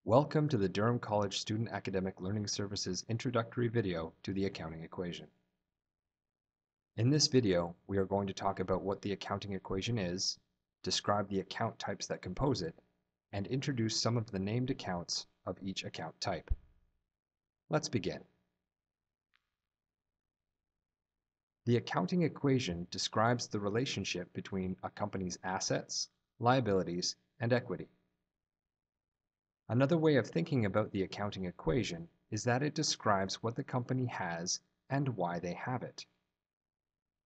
Welcome to the Durham College Student Academic Learning Services introductory video to the accounting equation. In this video, we are going to talk about what the accounting equation is, describe the account types that compose it, and introduce some of the named accounts of each account type. Let's begin. The accounting equation describes the relationship between a company's assets, liabilities, and equity. Another way of thinking about the accounting equation is that it describes what the company has and why they have it.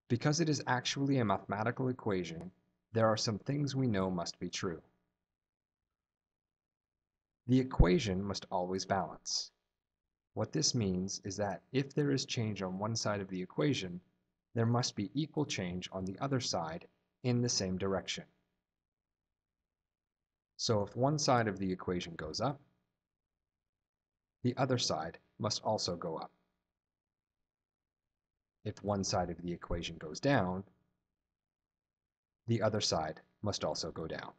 Because it is actually a mathematical equation, there are some things we know must be true. The equation must always balance. What this means is that if there is change on one side of the equation, there must be equal change on the other side in the same direction. So if one side of the equation goes up, the other side must also go up. If one side of the equation goes down, the other side must also go down.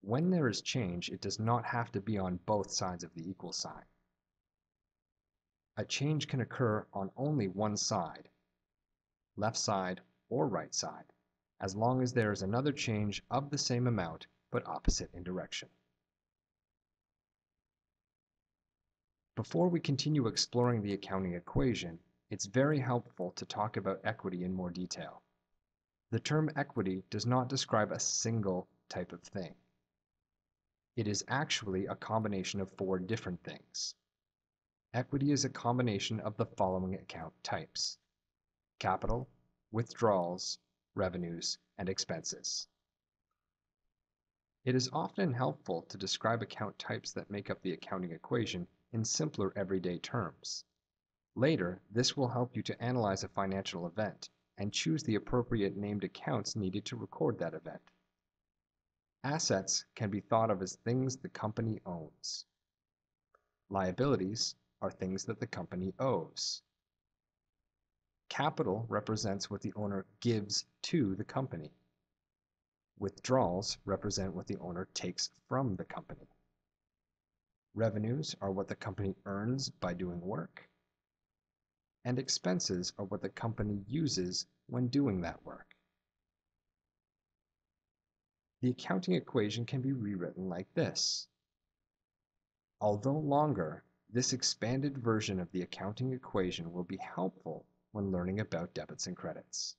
When there is change, it does not have to be on both sides of the equal sign. A change can occur on only one side, left side or right side, as long as there is another change of the same amount but opposite in direction. Before we continue exploring the accounting equation, it's very helpful to talk about equity in more detail. The term equity does not describe a single type of thing. It is actually a combination of four different things. Equity is a combination of the following account types: capital, withdrawals, revenues, and expenses. It is often helpful to describe account types that make up the accounting equation in simpler everyday terms. Later, this will help you to analyze a financial event and choose the appropriate named accounts needed to record that event. Assets can be thought of as things the company owns. Liabilities are things that the company owes. Capital represents what the owner gives to the company. Withdrawals represent what the owner takes from the company. Revenues are what the company earns by doing work. And expenses are what the company uses when doing that work. The accounting equation can be rewritten like this. Although longer, this expanded version of the accounting equation will be helpful when learning about debits and credits.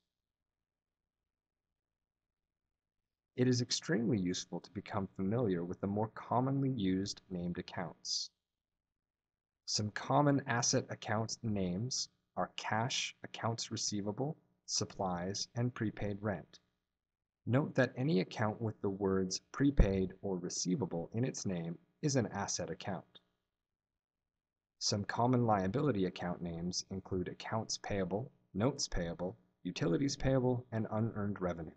It is extremely useful to become familiar with the more commonly used named accounts. Some common asset account names are cash, accounts receivable, supplies, and prepaid rent. Note that any account with the words prepaid or receivable in its name is an asset account. Some common liability account names include accounts payable, notes payable, utilities payable, and unearned revenue.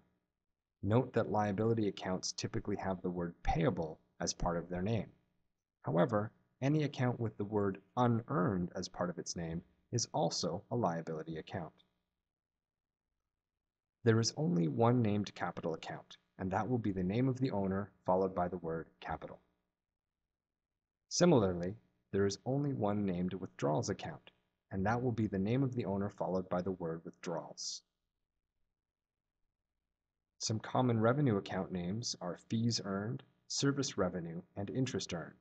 Note that liability accounts typically have the word payable as part of their name. However, any account with the word unearned as part of its name is also a liability account. There is only one named capital account, and that will be the name of the owner followed by the word capital. Similarly, there is only one named withdrawals account, and that will be the name of the owner followed by the word withdrawals. Some common revenue account names are fees earned, service revenue, and interest earned.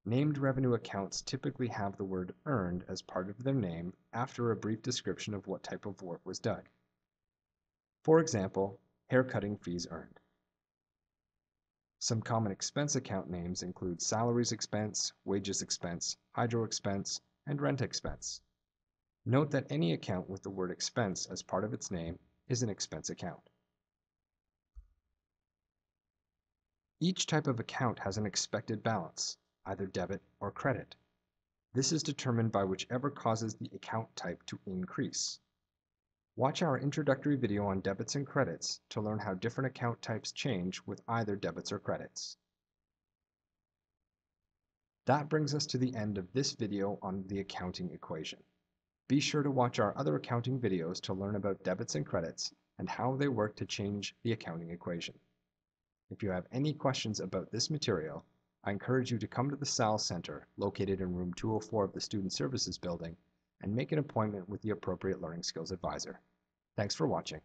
Named revenue accounts typically have the word earned as part of their name after a brief description of what type of work was done. For example, haircutting fees earned. Some common expense account names include salaries expense, wages expense, hydro expense, and rent expense. Note that any account with the word expense as part of its name is an expense account. Each type of account has an expected balance, either debit or credit. This is determined by whichever causes the account type to increase. Watch our introductory video on debits and credits to learn how different account types change with either debits or credits. That brings us to the end of this video on the accounting equation. Be sure to watch our other accounting videos to learn about debits and credits and how they work to change the accounting equation. If you have any questions about this material, I encourage you to come to the SAL Center located in room 204 of the Student Services Building and make an appointment with the appropriate learning skills advisor. Thanks for watching.